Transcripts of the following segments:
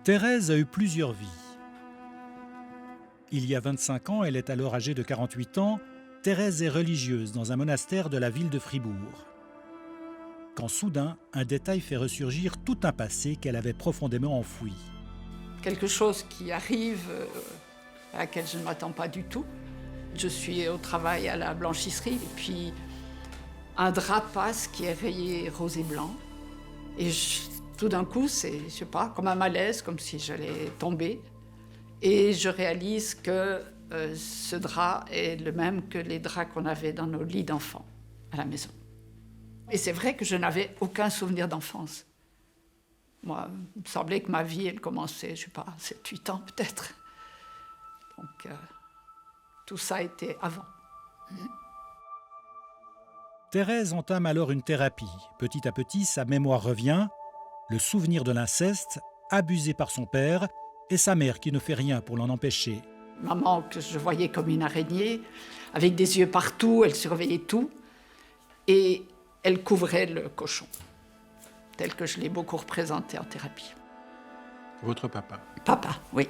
Thérèse a eu plusieurs vies. Il y a 25 ans, elle est alors âgée de 48 ans, Thérèse est religieuse dans un monastère de la ville de Fribourg. Quand soudain, un détail fait ressurgir tout un passé qu'elle avait profondément enfoui. Quelque chose qui arrive, à laquelle je ne m'attends pas du tout. Je suis au travail à la blanchisserie, et puis un drap passe qui est rayé rose et blanc. Et tout d'un coup, c'est, je sais pas, comme un malaise, comme si j'allais tomber. Et je réalise que ce drap est le même que les draps qu'on avait dans nos lits d'enfants à la maison. Et c'est vrai que je n'avais aucun souvenir d'enfance. Moi, il me semblait que ma vie, elle commençait, je sais pas, 7-8 ans peut-être. Donc, tout ça était avant. Thérèse entame alors une thérapie. Petit à petit, sa mémoire revient, le souvenir de l'inceste, abusé par son père, et sa mère qui ne fait rien pour l'en empêcher. Maman, que je voyais comme une araignée, avec des yeux partout, elle surveillait tout, et elle couvrait le cochon, tel que je l'ai beaucoup représenté en thérapie. Votre papa? Papa, oui.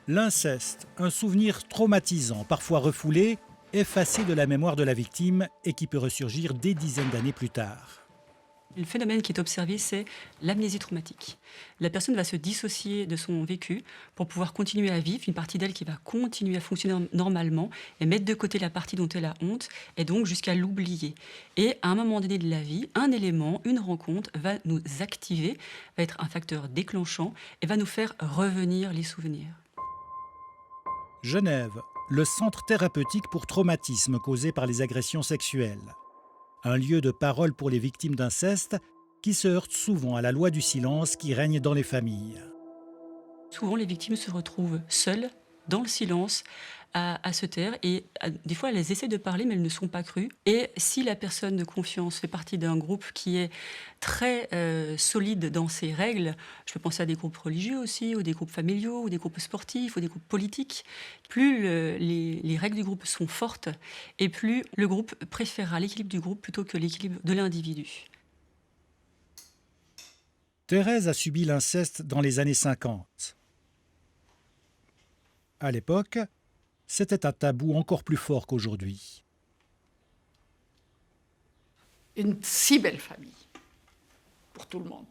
L'inceste, un souvenir traumatisant, parfois refoulé, effacé de la mémoire de la victime et qui peut ressurgir des dizaines d'années plus tard. Le phénomène qui est observé, c'est l'amnésie traumatique. La personne va se dissocier de son vécu pour pouvoir continuer à vivre, une partie d'elle qui va continuer à fonctionner normalement et mettre de côté la partie dont elle a honte et donc jusqu'à l'oublier. Et à un moment donné de la vie, un élément, une rencontre va nous activer, va être un facteur déclenchant et va nous faire revenir les souvenirs. Genève, le centre thérapeutique pour traumatismes causés par les agressions sexuelles. Un lieu de parole pour les victimes d'inceste qui se heurte souvent à la loi du silence qui règne dans les familles. Souvent, les victimes se retrouvent seules, dans le silence, à se taire. Et des fois, elles essaient de parler, mais elles ne sont pas crues. Et si la personne de confiance fait partie d'un groupe qui est très solide dans ses règles, je peux penser à des groupes religieux aussi, ou des groupes familiaux, ou des groupes sportifs, ou des groupes politiques, plus les règles du groupe sont fortes, et plus le groupe préférera l'équilibre du groupe plutôt que l'équilibre de l'individu. Thérèse a subi l'inceste dans les années 50. À l'époque, c'était un tabou encore plus fort qu'aujourd'hui. Une si belle famille, pour tout le monde.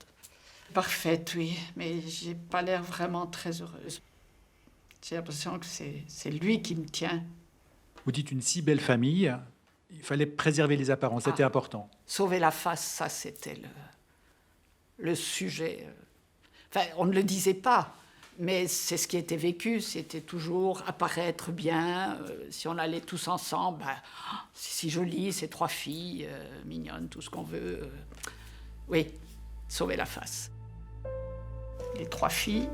Parfaite, oui, mais j'ai pas l'air vraiment très heureuse. J'ai l'impression que c'est lui qui me tient. Vous dites une si belle famille, il fallait préserver les apparences, c'était important. Sauver la face, ça c'était le sujet. Enfin, on ne le disait pas, mais c'est ce qui était vécu, c'était toujours apparaître bien. Si on allait tous ensemble, c'est si joli, ces 3 filles, mignonnes, tout ce qu'on veut. Oui, sauver la face. Les 3 filles,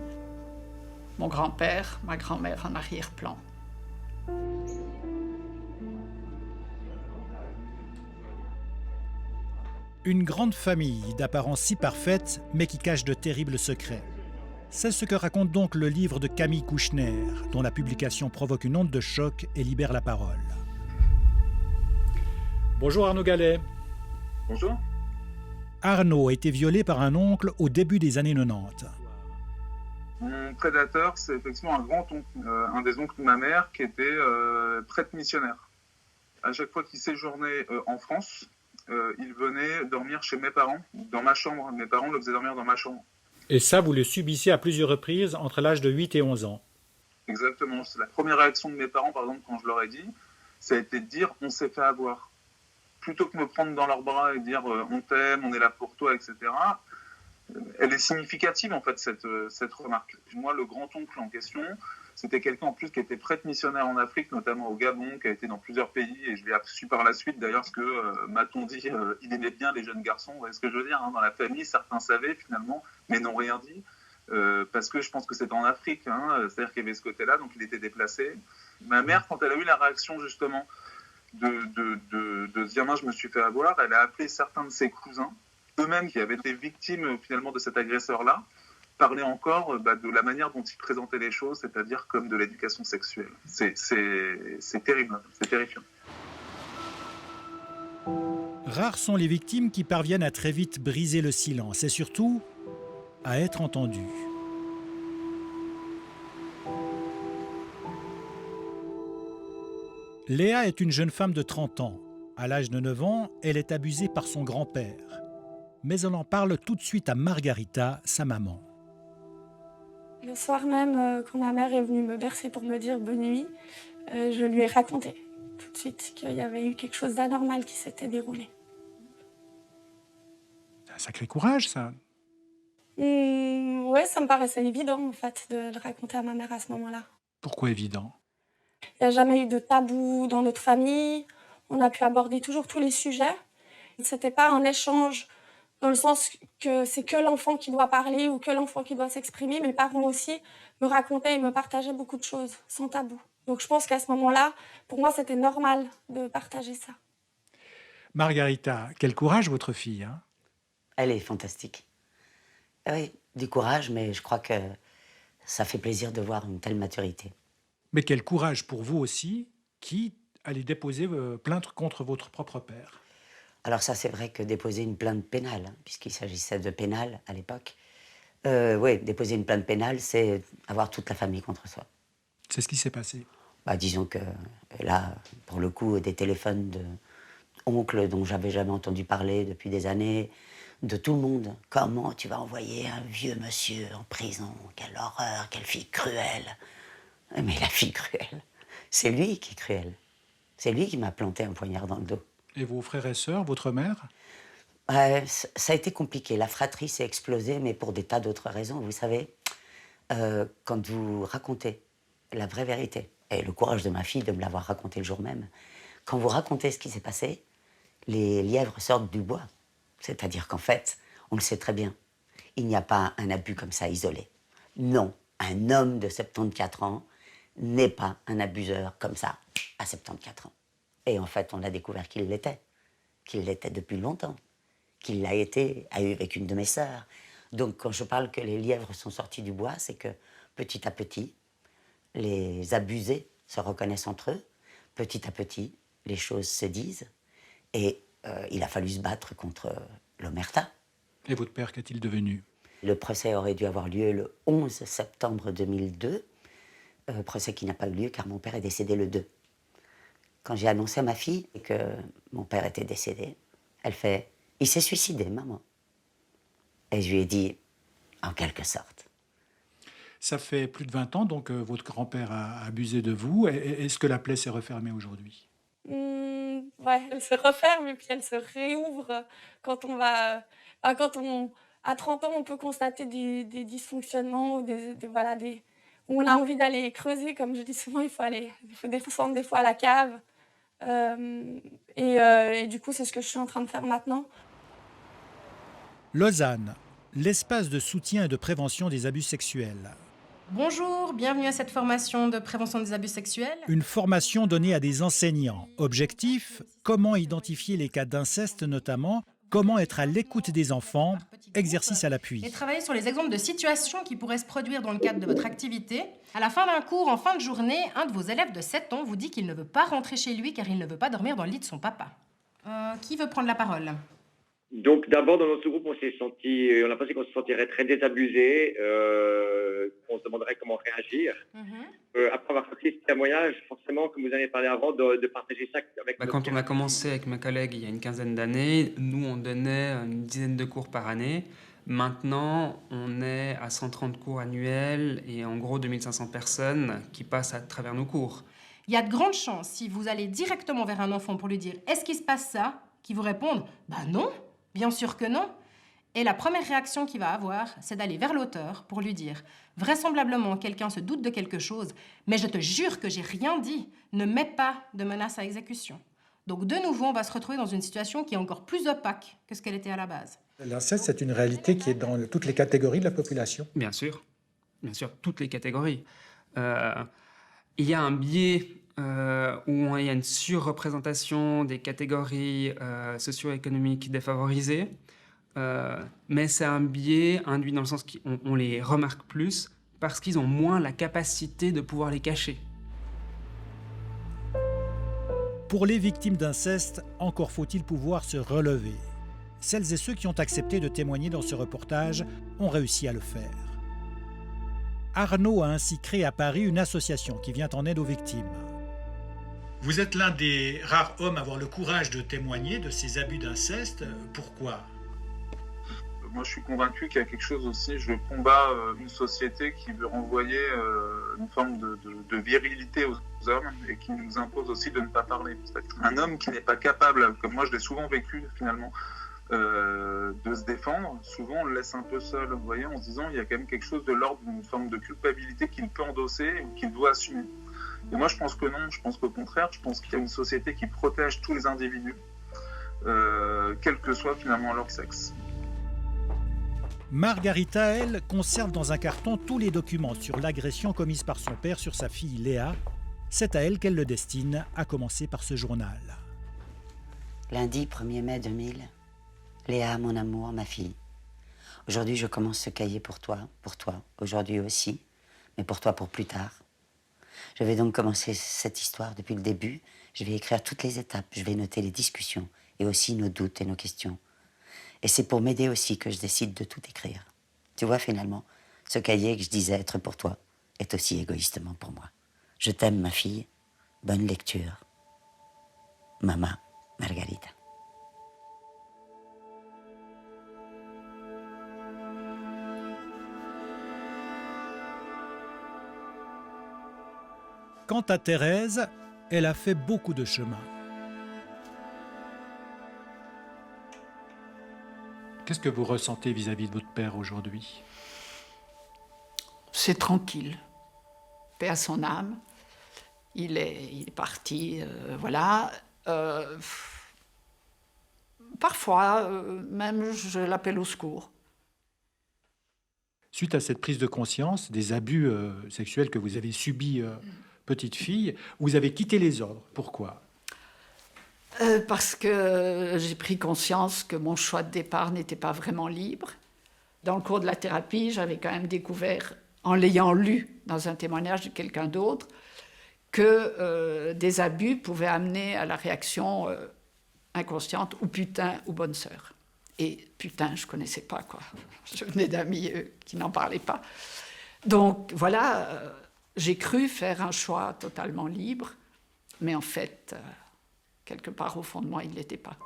mon grand-père, ma grand-mère en arrière-plan. Une grande famille d'apparence si parfaite, mais qui cache de terribles secrets. C'est ce que raconte donc le livre de Camille Kouchner, dont la publication provoque une onde de choc et libère la parole. Bonjour Arnaud Gallet. Bonjour. Arnaud a été violé par un oncle au début des années 90. Mon prédateur, c'est effectivement un grand-oncle, un des oncles de ma mère, qui était prêtre missionnaire. À chaque fois qu'il séjournait en France, il venait dormir chez mes parents, dans ma chambre. Mes parents le faisaient dormir dans ma chambre. Et ça, vous le subissiez à plusieurs reprises entre l'âge de 8 et 11 ans. Exactement. C'est la première réaction de mes parents, par exemple, quand je leur ai dit, ça a été de dire « on s'est fait avoir ». Plutôt que me prendre dans leurs bras et dire « on t'aime, on est là pour toi », etc., elle est significative, en fait, cette remarque. Moi, le grand-oncle en question, c'était quelqu'un en plus qui était prêtre missionnaire en Afrique, notamment au Gabon, qui a été dans plusieurs pays, et je l'ai su par la suite d'ailleurs, parce que, m'a-t-on dit, il aimait bien les jeunes garçons. Vous voyez ce que je veux dire, hein, dans la famille, certains savaient finalement, mais n'ont rien dit, parce que je pense que c'était en Afrique, hein, c'est-à-dire qu'il y avait ce côté-là, donc il était déplacé. Ma mère, quand elle a eu la réaction justement de se dire « moi je me suis fait avoir », elle a appelé certains de ses cousins, eux-mêmes qui avaient été victimes finalement de cet agresseur-là, parlait encore de la manière dont il présentait les choses, c'est-à-dire comme de l'éducation sexuelle. C'est terrible, c'est terrifiant. Rares sont les victimes qui parviennent à très vite briser le silence et surtout à être entendues. Léa est une jeune femme de 30 ans. À l'âge de 9 ans, elle est abusée par son grand-père. Mais elle en parle tout de suite à Margarita, sa maman. Le soir même, quand ma mère est venue me bercer pour me dire bonne nuit, je lui ai raconté tout de suite qu'il y avait eu quelque chose d'anormal qui s'était déroulé. C'est un sacré courage, ça. Ouais, ça me paraissait évident en fait de le raconter à ma mère à ce moment-là. Pourquoi évident? Il n'y a jamais eu de tabou dans notre famille. On a pu aborder toujours tous les sujets. C'était pas un échange dans le sens que c'est que l'enfant qui doit parler ou que l'enfant qui doit s'exprimer. Mes parents aussi me racontaient et me partageaient beaucoup de choses sans tabou. Donc je pense qu'à ce moment-là, pour moi, c'était normal de partager ça. Margarita, quel courage votre fille, hein? Elle est fantastique. Oui, du courage, mais je crois que ça fait plaisir de voir une telle maturité. Mais quel courage pour vous aussi, qui allez déposer plainte contre votre propre père. Alors ça, c'est vrai que déposer une plainte pénale, hein, puisqu'il s'agissait de pénal à l'époque, oui, déposer une plainte pénale, c'est avoir toute la famille contre soi. C'est ce qui s'est passé. Disons que là, pour le coup, des téléphones d'oncles dont j'avais jamais entendu parler depuis des années, de tout le monde. Comment tu vas envoyer un vieux monsieur en prison? Quelle horreur, quelle fille cruelle. Mais la fille cruelle, c'est lui qui est cruel. C'est lui qui m'a planté un poignard dans le dos. Et vos frères et sœurs, votre mère? Ça a été compliqué. La fratrie s'est explosée, mais pour des tas d'autres raisons. Vous savez, quand vous racontez la vraie vérité, et le courage de ma fille de me l'avoir raconté le jour même, quand vous racontez ce qui s'est passé, les lièvres sortent du bois. C'est-à-dire qu'en fait, on le sait très bien, il n'y a pas un abus comme ça isolé. Non, un homme de 74 ans n'est pas un abuseur comme ça à 74 ans. Et en fait, on a découvert qu'il l'était depuis longtemps, qu'il l'a été avec une de mes sœurs. Donc quand je parle que les lièvres sont sortis du bois, c'est que petit à petit, les abusés se reconnaissent entre eux, petit à petit, les choses se disent, et il a fallu se battre contre l'omerta. Et votre père, qu'est-il devenu? Le procès aurait dû avoir lieu le 11 septembre 2002, procès qui n'a pas eu lieu car mon père est décédé le 2. Quand j'ai annoncé à ma fille que mon père était décédé, elle fait « Il s'est suicidé, maman ». Et je lui ai dit « En quelque sorte ». Ça fait plus de 20 ans, donc votre grand-père a abusé de vous. Est-ce que la plaie s'est refermée aujourd'hui? Ouais, elle se referme et puis elle se réouvre quand on va... à 30 ans, on peut constater des dysfonctionnements ou où on a envie d'aller creuser. Comme je dis souvent, il faut descendre des fois à la cave. Et du coup, c'est ce que je suis en train de faire maintenant. Lausanne, l'espace de soutien et de prévention des abus sexuels. Bonjour, bienvenue à cette formation de prévention des abus sexuels. Une formation donnée à des enseignants. Objectif, comment identifier les cas d'inceste notamment, comment être à l'écoute des enfants, exercice à l'appui. Et travailler sur les exemples de situations qui pourraient se produire dans le cadre de votre activité. À la fin d'un cours, en fin de journée, un de vos élèves de 7 ans vous dit qu'il ne veut pas rentrer chez lui car il ne veut pas dormir dans le lit de son papa. Qui veut prendre la parole? Donc d'abord dans notre groupe on a pensé qu'on se sentirait très désabusé, qu'on se demanderait comment réagir. Après avoir fait ce témoignage, forcément, comme vous en avez parlé avant, de partager ça avec Quand on a commencé avec ma collègue il y a une quinzaine d'années, nous on donnait une dizaine de cours par année. Maintenant on est à 130 cours annuels et en gros 2500 personnes qui passent à travers nos cours. Il y a de grandes chances, si vous allez directement vers un enfant pour lui dire « Est-ce qu'il se passe ça ?», qu'il vous réponde « Bah non ». Bien sûr que non. Et la première réaction qu'il va avoir, c'est d'aller vers l'auteur pour lui dire « Vraisemblablement, quelqu'un se doute de quelque chose, mais je te jure que j'ai rien dit. Ne mets pas de menace à exécution. » Donc de nouveau, on va se retrouver dans une situation qui est encore plus opaque que ce qu'elle était à la base. L'inceste, c'est une réalité qui est dans toutes les catégories de la population. Bien sûr, toutes les catégories. Il y a un biais où il y a une surreprésentation des catégories socio-économiques défavorisées. mais c'est un biais induit dans le sens qu'on les remarque plus parce qu'ils ont moins la capacité de pouvoir les cacher. Pour les victimes d'inceste, encore faut-il pouvoir se relever. Celles et ceux qui ont accepté de témoigner dans ce reportage ont réussi à le faire. Arnaud a ainsi créé à Paris une association qui vient en aide aux victimes. Vous êtes l'un des rares hommes à avoir le courage de témoigner de ces abus d'inceste. Pourquoi ? Moi, je suis convaincu qu'il y a quelque chose aussi. Je combats une société qui veut renvoyer une forme de virilité aux hommes et qui nous impose aussi de ne pas parler. Un homme qui n'est pas capable, comme moi je l'ai souvent vécu finalement, de se défendre, souvent on le laisse un peu seul, vous voyez, en se disant il y a quand même quelque chose de l'ordre d'une forme de culpabilité qu'il peut endosser ou qu'il doit assumer. Et moi je pense que non, je pense qu'au contraire, je pense qu'il y a une société qui protège tous les individus, quel que soit finalement leur sexe. Margarita, elle, conserve dans un carton tous les documents sur l'agression commise par son père sur sa fille Léa. C'est à elle qu'elle le destine, à commencer par ce journal. Lundi 1er mai 2000. Léa, mon amour, ma fille. Aujourd'hui, je commence ce cahier pour toi, aujourd'hui aussi, mais pour toi pour plus tard. Je vais donc commencer cette histoire depuis le début. Je vais écrire toutes les étapes, je vais noter les discussions et aussi nos doutes et nos questions. Et c'est pour m'aider aussi que je décide de tout écrire. Tu vois, finalement, ce cahier que je disais être pour toi est aussi égoïstement pour moi. Je t'aime, ma fille. Bonne lecture. Maman, Margarita. Quant à Thérèse, elle a fait beaucoup de chemin. Qu'est-ce que vous ressentez vis-à-vis de votre père aujourd'hui ? C'est tranquille. Paix à son âme. Il est parti, voilà. Parfois, même, je l'appelle au secours. Suite à cette prise de conscience des abus sexuels que vous avez subis, petite fille, vous avez quitté les ordres. Pourquoi ? Parce que j'ai pris conscience que mon choix de départ n'était pas vraiment libre. Dans le cours de la thérapie, j'avais quand même découvert, en l'ayant lu dans un témoignage de quelqu'un d'autre, que des abus pouvaient amener à la réaction inconsciente ou putain ou bonne sœur. Et putain, je ne connaissais pas, quoi. Je venais d'amis qui n'en parlaient pas. Donc voilà, j'ai cru faire un choix totalement libre, mais en fait, quelque part au fond de moi, il ne l'était pas.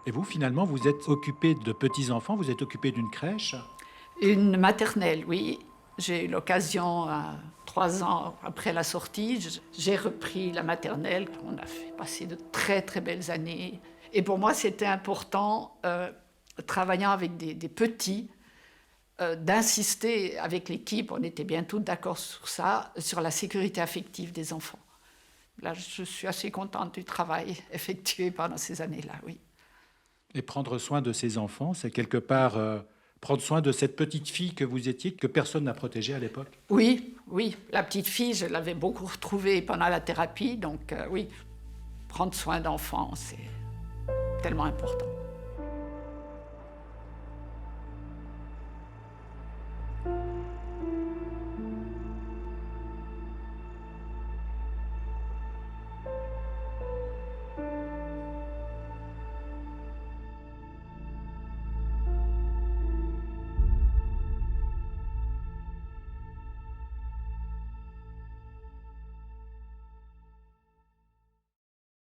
Et vous, finalement, vous êtes occupée de petits-enfants, vous êtes occupée d'une crèche ? Une maternelle, oui. J'ai eu l'occasion, 3 ans après la sortie, j'ai repris la maternelle. On a fait passer de très, très belles années. Et pour moi, c'était important, travaillant avec des petits, d'insister avec l'équipe, on était bien tous d'accord sur ça, sur la sécurité affective des enfants. Là, je suis assez contente du travail effectué pendant ces années-là, oui. Et prendre soin de ces enfants, c'est quelque part prendre soin de cette petite fille que vous étiez, que personne n'a protégée à l'époque ? Oui, oui. La petite fille, je l'avais beaucoup retrouvée pendant la thérapie, donc oui, prendre soin d'enfants, c'est tellement important.